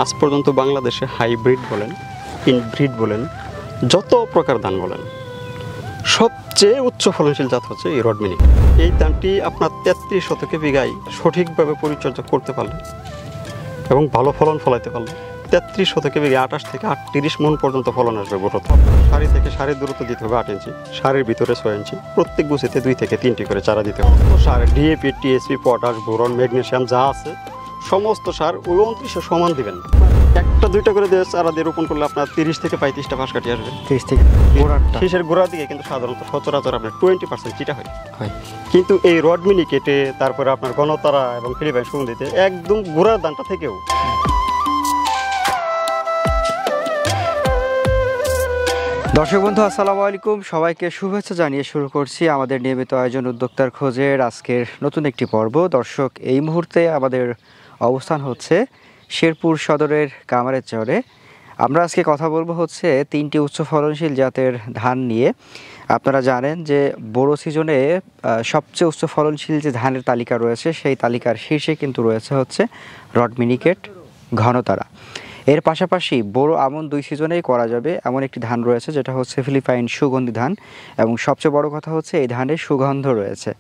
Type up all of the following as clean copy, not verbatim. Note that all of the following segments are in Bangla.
আজ পর্যন্ত বাংলাদেশে হাইব্রিড বলেন, ইনব্রিড বলেন, যত প্রকার ধান বলেন, সবচেয়ে উচ্চ ফলনশীল জাত হচ্ছে এই রড মিনিকেট। এই ধানটি আপনার 33 শতকে বিঘায় সঠিকভাবে পরিচর্যা করতে পারলে এবং ভালো ফলন ফলাইতে পারলে 33 শতকে বিঘায় 28 থেকে 38 মণ পর্যন্ত ফলন আসবে বড়তে। সারি থেকে সারির দূরত্ব দিতে হবে 8 ইঞ্চি, সারির ভিতরে 6 ইঞ্চি, প্রত্যেক গুছিতে 2 থেকে 3টি করে চারা দিতে হবে। সার DAP, TSP, potash, boron, magnesium যা আছে সমস্ত সার ওই 29 সমান দিবেন। একটা দুইটা করে দিয়ে চারা দিয়ে রোপণ করলে আপনার 30 থেকে 35টা ঘাস কাটি আসবে। 30 থেকে গোড়াটা শীষের গোড়ার দিকে কিন্তু সাধারণত সচরাচর আপনার 20% চিটা হয়। কিন্তু এই রড মিনিকেটে, তারপরে আপনার গণতারা এবং ফিলিপাইন সুগন্ধিতে একদম গোড়ার দানটা থেকেও দর্শক বন্ধু আসসালামু আলাইকুম, সবাইকে শুভেচ্ছা জানিয়ে শুরু করছি আমাদের নিয়মিত আয়োজন উদ্যোক্তার খোঁজের আজকের নতুন একটি পর্ব। দর্শক, এই মুহূর্তে আমাদের অবস্থান হচ্ছে শেরপুর সদরের কামারের চরে। আমরা আজকে কথা বলবো হচ্ছে 3টি উচ্চ ফলনশীল জাতের ধান নিয়ে। আপনারা জানেন যে বড় সিজনে সবচেয়ে উচ্চ ফলনশীল যে ধানের তালিকা রয়েছে সেই তালিকার শীর্ষে কিন্তু রয়েছে হচ্ছে রড মিনিকেট, ঘনতারা। এর পাশাপাশি বড় আমন 2 সিজনেই করা যাবে এমন একটি ধান রয়েছে যেটা হচ্ছে ফিলিপাইন সুগন্ধি ধান, এবং সবচেয়ে বড় কথা হচ্ছে এই ধানের সুগন্ধ রয়েছে।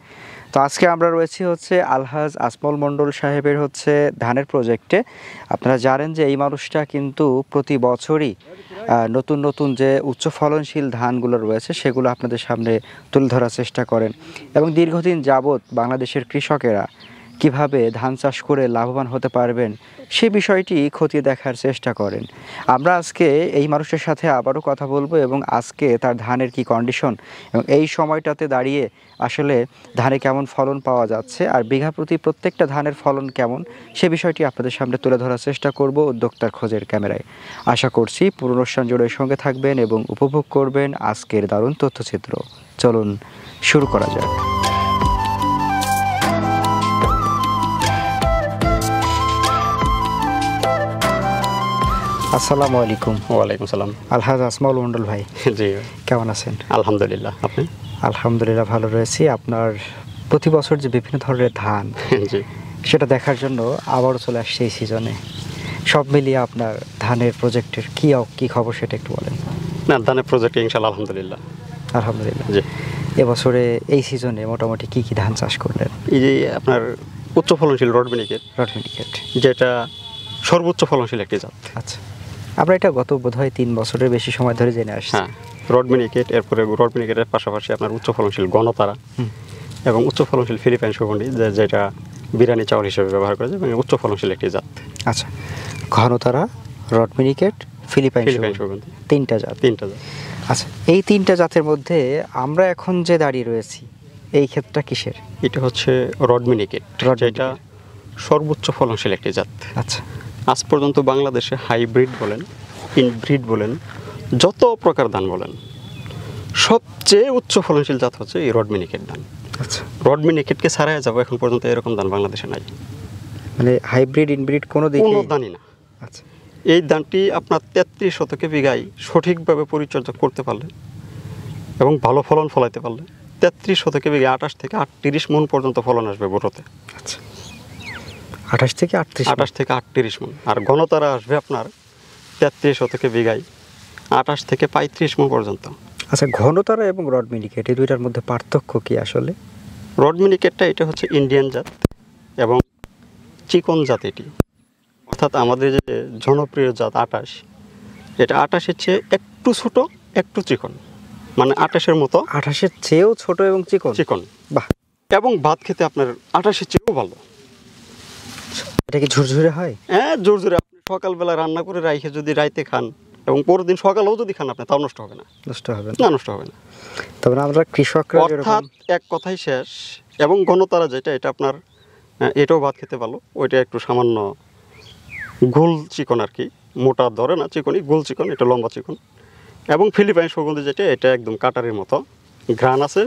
তো আজকে আমরা রয়েছি হচ্ছে আলহাজ আজমল মণ্ডল সাহেবের হচ্ছে ধানের প্রজেক্টে। আপনারা জানেন যে এই মানুষটা কিন্তু প্রতি বছরই নতুন নতুন যে উচ্চ ফলনশীল ধানগুলো রয়েছে সেগুলো আপনাদের সামনে তুলে ধরার চেষ্টা করেন, এবং দীর্ঘদিন যাবৎ বাংলাদেশের কৃষকেরা কিভাবে ধান চাষ করে লাভবান হতে পারবেন সেই বিষয়টি খতিয়ে দেখার চেষ্টা করেন। আমরা আজকে এই মানুষের সাথে আবারও কথা বলবো এবং আজকে তার ধানের কি কন্ডিশন এবং এই সময়টাতে দাঁড়িয়ে আসলে ধানে কেমন ফলন পাওয়া যাচ্ছে আর বিঘা প্রতি প্রত্যেকটা ধানের ফলন কেমন সে বিষয়টি আপনাদের সামনে তুলে ধরার চেষ্টা করব উদ্যোক্তার খোঁজের ক্যামেরায়। আশা করছি পুরো অনুষ্ঠান জুড়ে সঙ্গে থাকবেন এবং উপভোগ করবেন আজকের দারুণ তথ্যচিত্র। চলুন শুরু করা যাক। আসসালামু আলাইকুম। ওয়ালাইকুম সালাম। আলহাজ আজমল মণ্ডল ভাই, জি কেমন আছেন? আলহামদুলিল্লাহ, আপনি? আলহামদুলিল্লাহ ভালো রয়েছি। আপনার প্রতি বছর যে বিভিন্ন ধরনের ধান জি, সেটা দেখার জন্য আবারও চলে আসছে এই সিজনে। সব মিলিয়ে আপনার ধানের প্রজেক্টের কি খবর সেটা একটু বলেন। না, ধানের প্রজেক্টে ইনশাআল্লাহ আলহামদুলিল্লাহ। আলহামদুলিল্লাহ। জি, এবছরে এই সিজনে মোটামুটি কি ধান চাষ করলেন? এই যে আপনার উচ্চ ফলনশীল রড মিনিকেট, যেটা সর্বোচ্চ ফলনশীল একটি জাত। আচ্ছা, আমরা এটা গত বোধহয় 3 বছরের বেশি সময় ধরে জেনে আসছি। হ্যাঁ, রড মিনিকেট, এরপরে রড মিনিকেটের পাশাপাশি আপনার উচ্চ ফলনশীল গণতারা এবং উচ্চ ফলনশীল ফিলিপাইন সুগন্ধি, যেটা বিরিয়ানি চাউল হিসেবে ব্যবহার করা যায় এবং উচ্চ ফলনশীল একটি জাত। আচ্ছা, ঘনতারা, রড মিনিকেট, ফিলিপাইন সুগন্ধি, 3টা জাত। আচ্ছা, এই 3টা জাতের মধ্যে আমরা এখন যে দাঁড়িয়ে রয়েছি এই ক্ষেত্রটা কিসের? এটা হচ্ছে রড মিনিকেট, যেটা সর্বোচ্চ ফলনশীল একটি জাত। আচ্ছা, আজ পর্যন্ত বাংলাদেশে হাইব্রিড বলেন, ইনব্রিড বলেন, যত প্রকার ধান বলেন, সবচেয়ে উচ্চ ফলনশীল জাত হচ্ছে এই রড মিনিকেট ধান। আচ্ছা, রড মিনিকেটকে ছাড়াই যাবো এখন পর্যন্ত এরকম ধান বাংলাদেশে নাই, মানে হাইব্রিড ইনব্রিড কোনো ধানই না। আচ্ছা, এই ধানটি আপনার 33 শতকে বিঘায় সঠিকভাবে পরিচর্যা করতে পারলে এবং ভালো ফলন ফলাইতে পারলে 33 শতকে বিঘায় 28 থেকে 38 মণ পর্যন্ত ফলন আসবে বড়তে। আচ্ছা, 28 থেকে 38 মণ। আর ঘনতারা আসবে আপনার 33 শতকে বিঘায় 28 থেকে 35 মণ পর্যন্ত। আচ্ছা, ঘনতারা এবং রড মিনিকেট এই দুইটার মধ্যে পার্থক্য কি আসলে? রড মিনিকেটটা এটা হচ্ছে ইন্ডিয়ান জাত এবং চিকন জাত এটি, অর্থাৎ আমাদের যে জনপ্রিয় জাত 28, এটা 28-এর চেয়ে একটু ছোট, একটু চিকন, মানে 28-এর মতো, 28-এর চেয়েও ছোট এবং চিকন। বাহ। এবং ভাত খেতে আপনার 28-এর চেয়েও ভালো। এটা কি ঝুরঝুরে হয়? হ্যাঁ, ঝুরঝুরে। আপনি সকালবেলা রান্না করে রাইখে যদি রাইতে খান এবং পরের দিন সকালেও যদি খান, আপনি তাও নষ্ট হবে না। নষ্ট হবে না। তবে আমরা কৃষকরা, অর্থাৎ এক কথাই শেষ। এবং ঘনতারা যেটা, এটা আপনার এটাও ভাত খেতে ভালো, ওইটা একটু সামান্য গোল চিকন আর কি, মোটা ধরে না, চিকনই গোল চিকন, এটা লম্বা চিকন। এবং ফিলিপাইন সুগন্ধি যেটা, এটা একদম কাটারির মতো ঘ্রাণ আছে,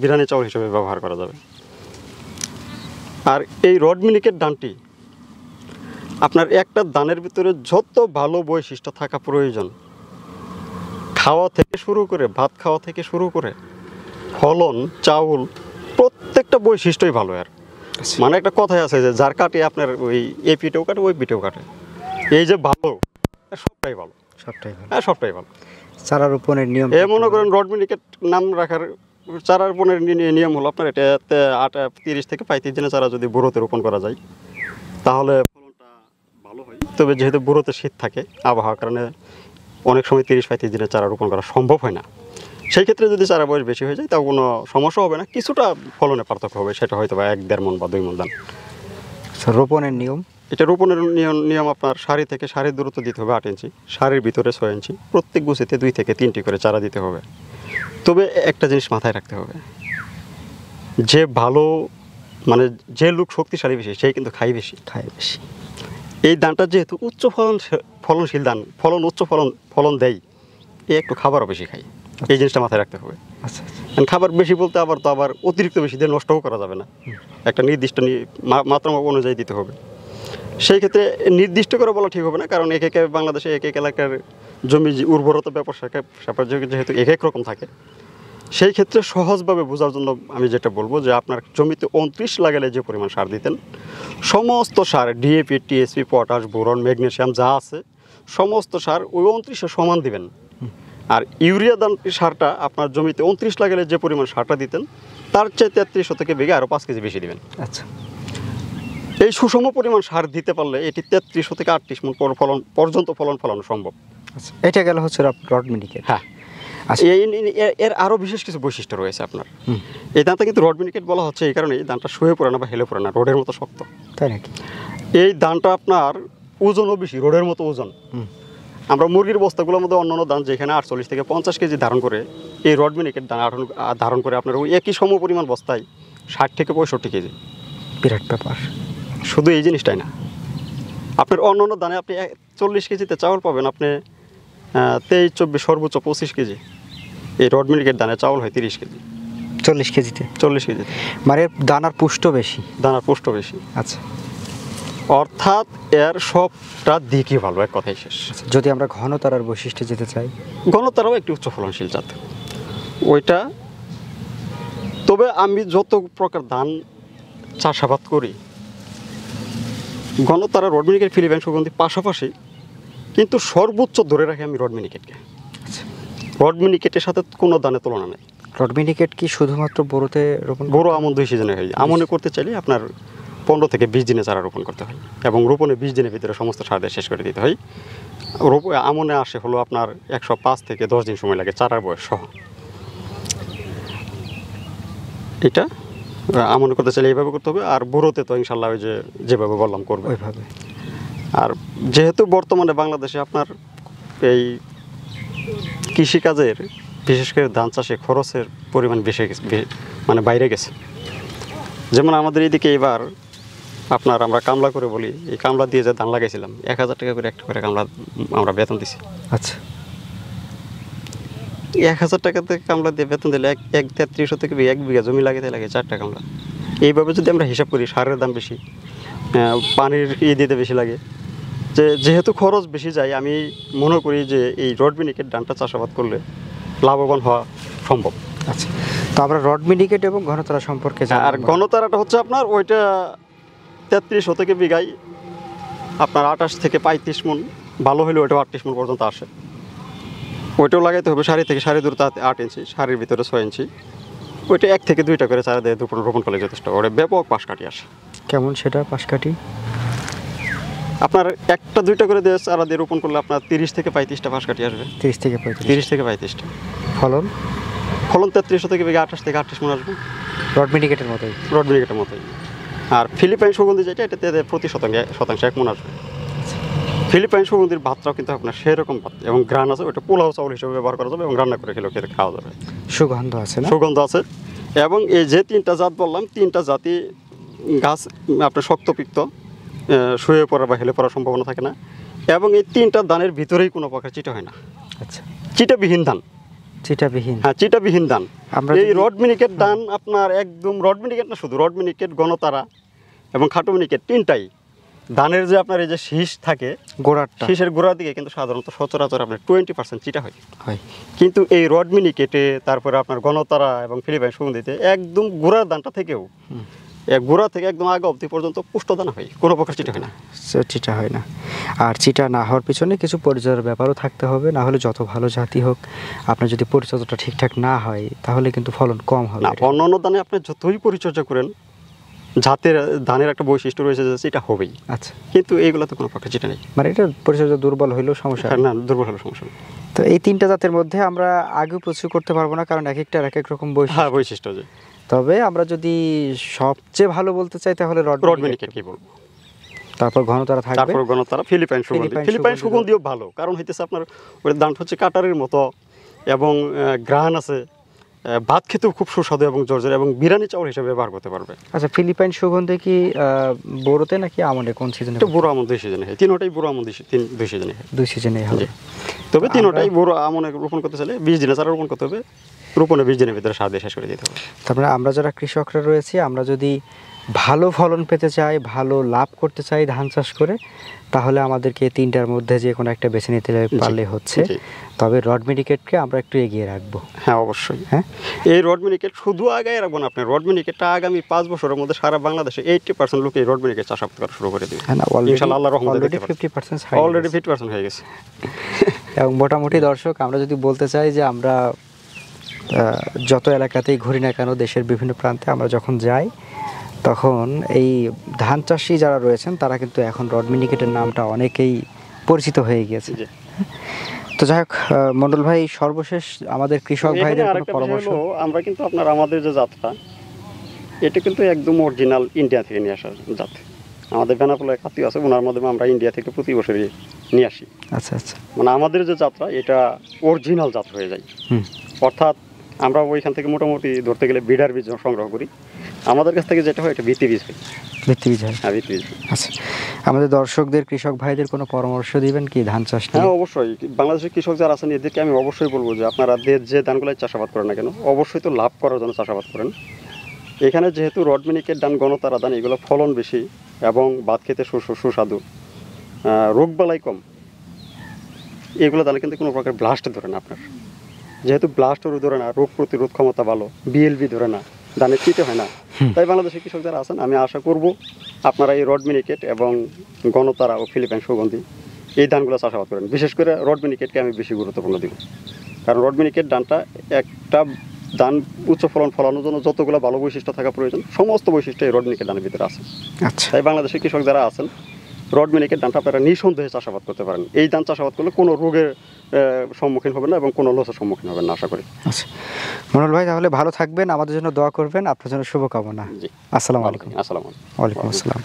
বিরিয়ানি চাউল হিসেবে ব্যবহার করা যাবে। আর এই রড মিনিকেট ধানটি আপনার একটা ধানের ভিতরে যত ভালো বৈশিষ্ট্য থাকা প্রয়োজন, খাওয়া থেকে শুরু করে, ভাত খাওয়া থেকে শুরু করে ফলন, চাউল, প্রত্যেকটা বৈশিষ্ট্যই ভালো। আর মানে একটা কথাই আছে যে যার কাটে আপনার ওই এই পিঠেও কাটে, ওই পিঠেও কাটে। এই যে ভালো, সবটাই ভালো, সবটাই ভালো। হ্যাঁ সবটাই ভালো। চারা রোপণের নিয়ম এ মনে করেন রড মিনিকেট নাম রাখার চারা রোপণের নিয়ম হলো আপনার এটাতে 30 থেকে 35 দিনের চারা যদি বুড়োতে রোপণ করা যায় তাহলে ফলনটা ভালো হয়। তবে যেহেতু বুড়োতে শীত থাকে আবহাওয়ার কারণে অনেক সময় 30-35 দিনের চারা রোপণ করা সম্ভব হয় না। সেই ক্ষেত্রে যদি চারা বয়স বেশি হয়ে যায় তাও কোনো সমস্যা হবে না, কিছুটা ফলনে পার্থক্য হবে, সেটা হয়তো বা 1-1.5 মণ বা 2 মণ ধান। রোপণের নিয়ম, এটা রোপণের নিয়ম আপনার সারি থেকে সারির দূরত্ব দিতে হবে 8 ইঞ্চি, সারির ভিতরে 6 ইঞ্চি, প্রত্যেক গুছিতে 2 থেকে 3টি করে চারা দিতে হবে। তবে একটা জিনিস মাথায় রাখতে হবে, যে ভালো মানে যে লোক শক্তিশালী বেশি সেই কিন্তু খায় বেশি। এই ধানটা যেহেতু উচ্চ ফলনশীল ধান, উচ্চ ফলন দেয়, এ একটু খাবারও বেশি খায়, এই জিনিসটা মাথায় রাখতে হবে। আচ্ছা, খাবার বেশি বলতে আবার অতিরিক্ত বেশি দিয়ে নষ্টও করা যাবে না, একটা নির্দিষ্ট মাত্রা অনুযায়ী দিতে হবে। সেই ক্ষেত্রে নির্দিষ্ট করে বলা ঠিক হবে না, কারণ বাংলাদেশে এক এলাকার জমি উর্বরতা ব্যাপার যেহেতু এক রকম থাকে। সেই ক্ষেত্রে সহজভাবে বোঝার জন্য আমি যেটা বলবো যে আপনার জমিতে 29 লাগালে যে পরিমাণ সার দিতেন, সমস্ত সার DAP, TSP, potash, boron, magnesium যা আছে সমস্ত সার ওই 29-এ সমান দিবেন। আর ইউরিয়া সারটা আপনার জমিতে 29 লাগালে যে পরিমাণ সারটা দিতেন তার চেয়ে 33 শতকে বিঘে আরও 5 কেজি বেশি দিবেন। আচ্ছা, এই সুষম পরিমাণ সার দিতে পারলে এটি 33 থেকে 38 মণ পর্যন্ত ফলন ফলানো সম্ভব। আচ্ছা, এটা গেল হচ্ছে রড মিনিকেট। হ্যাঁ, আচ্ছা, এর আরও বিশেষ কিছু বৈশিষ্ট্য রয়েছে আপনার। এই ধানটা কিন্তু রড মিনিকেট বলা হচ্ছে এই কারণে এই ধানটা শুয়ে পড়ে না বা হেলে পড়ে না, রোডের মতো শক্ত। তাই নাকি? এই ধানটা আপনার ওজনও বেশি, রোডের মতো ওজন। আমরা মুরগির বস্তাগুলোর মধ্যে অন্যান্য ধান যেখানে 48 থেকে 50 কেজি ধারণ করে, এই রড মিনিকেট ধান ধারণ করে আপনার ওই একই সম পরিমাণ বস্তায় 60 থেকে 65 কেজি। বিরাট ব্যাপার। শুধু এই জিনিসটাই না, আপনার অন্যান্য ধানে আপনি 40 কেজিতে চাউল পাবেন, আপনি 23-24 সর্বোচ্চ 25 কেজি। এই রড মিনিকেট ধানে চাউল হয় 30 কেজি, 40 কেজিতে। 40 কেজিতে মানে দানার পুষ্ট বেশি। দানার পুষ্ট বেশি। আচ্ছা, অর্থাৎ এর সবটা দিকই ভালো, এক কথাই শেষ। যদি আমরা ঘনতারার বৈশিষ্ট্যে যেতে চাই, ঘনতারাও একটি উচ্চ ফলনশীল জাত ওইটা। তবে আমি যত প্রকার ধান চাষাবাদ করি, ঘনতারা, রড মিনিকেট, ফিলিপাইন সুগন্ধি পাশাপাশি, কিন্তু সর্বোচ্চ ধরে রাখি আমি রড মিনিকেটকে। রড মিনিকেটের সাথে কোনো ধানের তুলনা নেই। রড মিনিকেট কি শুধুমাত্র বোরোতে রোপণ? বোরো আমন 2 সিজনে হয়। আমনে করতে চাইলে আপনার 15 থেকে 20 দিনে চারা রোপণ করতে হয় এবং রোপণে 20 দিনের ভিতরে সমস্ত সার দিয়ে শেষ করে দিতে হয়। আমনে আসে হলো আপনার 105 থেকে 10 দিন সময় লাগে চারার বয়স সহ। এটা আমনে করতে চাইলে এইভাবে করতে হবে, আর বোরোতে তো ইনশাল্লাহ ওই যেভাবে বললাম করবে ওইভাবে। আর যেহেতু বর্তমানে বাংলাদেশে আপনার এই কৃষিকাজের বিশেষ করে ধান চাষে খরচের পরিমাণ বেশি গেছে, মানে বাইরে গেছে। যেমন আমাদের এইদিকে এবার আপনার আমরা কামলা করে বলি, এই কামলা দিয়ে যে ধান লাগাইছিলাম 1000 টাকা করে একটা করে কামলা আমরা বেতন দিছি। আচ্ছা, 1000 টাকাতে কামলা দিয়ে বেতন দিলে 33 থেকে 1 বিঘা জমি লাগাতে লাগে 4টা কামলা। এইভাবে যদি আমরা হিসাব করি, সারের দাম বেশি, পানির দিতে বেশি লাগে, যেহেতু খরচ বেশি যায়, আমি মনে করি যে এই রড মিনিকেট ধানটা চাষাবাদ করলে লাভবান হওয়া সম্ভব। আচ্ছা, তো আমরা রড মিনিকেট এবং ঘনতারা সম্পর্কে জানলাম। আর ঘনতারাটা হচ্ছে আপনার ওইটা 33 থেকে বিঘায় আপনার 28 থেকে 35 মণ, ভালো হলে ওইটা 38 মণ পর্যন্ত আসে। ওইটাও লাগাইতে হবে সারি থেকে সারি দূরত্ব 8 ইঞ্চি, সারির ভিতরে 6 ইঞ্চি। ওইটা 1 থেকে 2টা করে চারা দিয়ে রোপণ করলে যথেষ্ট। ওটা ব্যাপক পাশ কাটি আসে। কেমন সেটা পাশ কাটি? আপনার 1-2টা করে দিয়ে চারা দিয়ে রোপণ করলে আপনার 30 থেকে 35টা পাশ কাটি আসবে। 30 থেকে 35টা। ফলন 33 থেকে বিঘা 28 থেকে 38 মণ আসবে, রড মিনিকেটের মতোই। রড মিনিকেটের মতোই। আর ফিলিপাইন সুগন্ধি যেটা, এটাতে প্রতি শতাংশ 1 মণ আসবে। ফিলিপাইন সুগন্ধির ভাতটাও কিন্তু আপনার সেরকম ভাত এবং গ্রান আছে, ওটা পোলাও চাউল হিসেবে ব্যবহার করা যাবে এবং রান্না করে খেতে খাওয়া যাবে। সুগন্ধ আছে না? সুগন্ধ আছে। এবং এই যে 3টা জাত বললাম, 3টা জাতি গাছ আপনার শক্তপিক্ত, শুয়ে পড়া বা হেলে পড়ার সম্ভাবনা থাকে না। এবং এই 3টা ধানের ভিতরেই কোনো প্রকার চিটা হয় না। আচ্ছা, চিটাবিহীন ধান। চিটাবিহীন? হ্যাঁ, চিটাবিহীন ধান। আমরা এই রড মিনিকেট ধান আপনার একদম রড মিনিকেট না, শুধু রড মিনিকেট, ঘনতারা এবং খাটো মিনিকেট 3টাই ধানের যে আপনার এই যে শীষ থাকে, গোড়াটা, শীষের গোড়ার দিকে কিন্তু সাধারণত সচরাচর আপনার 20% চিটা হয়। হয়। কিন্তু এই রড মিনিকেটে, তারপরে আপনার ঘনতারা এবং ফিলিপাইন সুগন্ধিতে একদম গোড়ার ধানটা থেকেও গোড়া থেকে একদম আগা অবধি পর্যন্ত পুষ্ট দানা হয়, কোনো প্রকার চিটা হয় না। চিটা হয় না। আর চিটা না হওয়ার পিছনে কিছু পরিচর্যার ব্যাপারও থাকতে হবে, না হলে যত ভালো জাতি হোক আপনার যদি পরিচর্যাটা ঠিকঠাক না হয় তাহলে কিন্তু ফলন কম হবে। না, অন্যান্য ধানে আপনি যতই পরিচর্যা করেন, জাতের ধানের একটা বৈশিষ্ট্য রয়েছে যে এটা হবেই। আচ্ছা, কিন্তু এইগুলো তো কোনো প্রকার চিটা নেই। মানে এটা পরিচর্যা দুর্বল হইলেও সমস্যা না, দুর্বল হলে সমস্যা নেই। তো এই 3টা জাতের মধ্যে আমরা আগেও প্রচুর করতে পারবো না, কারণ এক একটার এক এক রকম বৈশিষ্ট্য। হ্যাঁ, বৈশিষ্ট্য যে। তবে আমরা যদি সবচেয়ে ভালো বলতে চাই তাহলে রড মিনিকেট কি বলবো, তারপর ঘনতারা থাকবে, তারপর গণতারা, ফিলিপাইন সুগন্ধিও ভালো, কারণ হইতেছে আপনার ওই ধান হচ্ছে কাটারের মতো এবং গ্রান আছে, ভাত খেতেও খুব সুস্বাদু এবং জর্জর এবং বিরিয়ানি চাউল হিসেবে ব্যবহার করতে পারবে। আচ্ছা, ফিলিপাইন সুগন্ধি কি বোরোতে নাকি আমনে কোন সিজনে? এটা বুড়ো আমন 2 সিজনে হয়, তিনটাই বুড়ো আমন 2 সিজনে হয়। 2 সিজনে হবে। তবে তিনটাই বুড়ো আমনে রোপণ করতে চাইলে 20 দিনে চারা রোপণ করতে হবে, রোপণে 20 দিনের ভিতরে সার দিয়ে শেষ করে দিতে হবে। তারপরে আমরা যারা কৃষকরা রয়েছি, আমরা যদি ভালো ফলন পেতে চাই, ভালো লাভ করতে চাই ধান চাষ করে, তাহলে আমাদেরকে 3টার মধ্যে যে কোনো একটা বেছে নিতে পারলে হচ্ছে। তবে রড মিনিকেটকে আমরা একটু এগিয়ে রাখবো। হ্যাঁ, অবশ্যই। হ্যাঁ, এই রড মিনিকেট শুধু আগায় রাখবো না, আপনি রড মিনিকেটটা আগামী 5 বছরের মধ্যে সারা বাংলাদেশে 80% লোক এই রড মিনিকেট চাষাবাদ করা শুরু করে দেবে। হ্যাঁ, না, ইনশাআল্লাহ, আল্লাহর রহমতে অলরেডি দেখতে পাচ্ছি 50% অলরেডি 50% হয়ে গেছে। এবং মোটামুটি দর্শক, আমরা যদি বলতে চাই যে আমরা যত এলাকাতেই ঘুরি না কেন, দেশের বিভিন্ন প্রান্তে আমরা যখন যাই, তখন এই ধান চাষি যারা রয়েছেন তারা কিন্তু এখন রড মিনিকেটের নামটা অনেকেই পরিচিত হয়ে গিয়েছে। তো যাই হোক, মন্ডল ভাই, সর্বশেষ আমাদের কৃষক ভাইদের কোনো পরামর্শ? আমরা কিন্তু আমাদের যে জাতটা, এটা কিন্তু একদম অরিজিনাল ইন্ডিয়া থেকে নিয়ে আসা জাত। আমাদের বেনাপোলের কাতিও আছে, ওনার মাধ্যমে আমরা ইন্ডিয়া থেকে প্রতি বছরই নিয়ে আসি। আচ্ছা আচ্ছা, মানে আমাদের যে জাতটা, এটা অরিজিনাল জাত হয়ে যায়। অর্থাৎ আমরা ওইখান থেকে মোটামুটি ধরতে গেলে বিডার বীজ সংগ্রহ করি। আমাদের কাছ থেকে যেটা হয় এটা ভিত্তি বীজ হয়। ভিত্তি বীজ হয়? হ্যাঁ, ভিত্তি বীজ। আচ্ছা, আমাদের দর্শকদের, কৃষক ভাইদের কোনো পরামর্শ দিবেন কি ধান চাষ নিয়ে? হ্যাঁ, অবশ্যই। বাংলাদেশের কৃষক যারা আছেন এদেরকে আমি অবশ্যই বলবো যে আপনারা যে ধানগুলাই চাষাবাদ করেন না কেন, অবশ্যই তো লাভ করার জন্য চাষাবাদ করেন। এখানে যেহেতু রড মিনিকেট ধান, গণতারা ধান, এগুলো ফলন বেশি এবং ভাত খেতে সুস্বাদু, রোগবালাই কম, এগুলো ধানে কিন্তু কোনো প্রকার ব্লাস্ট ধরে না। আপনার যেহেতু ব্লাস্টও ধরে না, রোগ প্রতিরোধ ক্ষমতা ভালো, বিএলবি ধরে না, ধানের চিটে হয় না। তাই বাংলাদেশের কৃষক যারা আছেন, আমি আশা করব আপনারা এই রড মিনিকেট এবং গণতারা ও ফিলিপাইন সুগন্ধি এই ধানগুলো চাষাবাদ করেন। বিশেষ করে রড মিনিকেটকে আমি বেশি গুরুত্বপূর্ণ দিব, কারণ রড মিনিকেট ধানটা একটা ধান উচ্চ ফলন ফলানোর জন্য যতগুলো ভালো বৈশিষ্ট্য থাকা প্রয়োজন, সমস্ত বৈশিষ্ট্য এই রড মিনিকেট ধানের ভিতরে আছে। আচ্ছা, তাই বাংলাদেশের কৃষক যারা আছেন, রড মিনিকেট ধানটা আপনারা নিঃসন্দেহে চাষাবাদ করতে পারেন। এই ধান চাষাবাদ করলে কোনো রোগের সম্মুখীন হবেন না এবং কোনো লসের সম্মুখীন হবেন না, আশা করি। আচ্ছা, মনোল ভাই, তাহলে ভালো থাকবেন, আমাদের জন্য দোয়া করবেন, আপনার জন্য শুভকামনা। জি, আসসালামু আলাইকুম। আসসালামু আলাইকুম। ওয়ালাইকুম আসসালাম।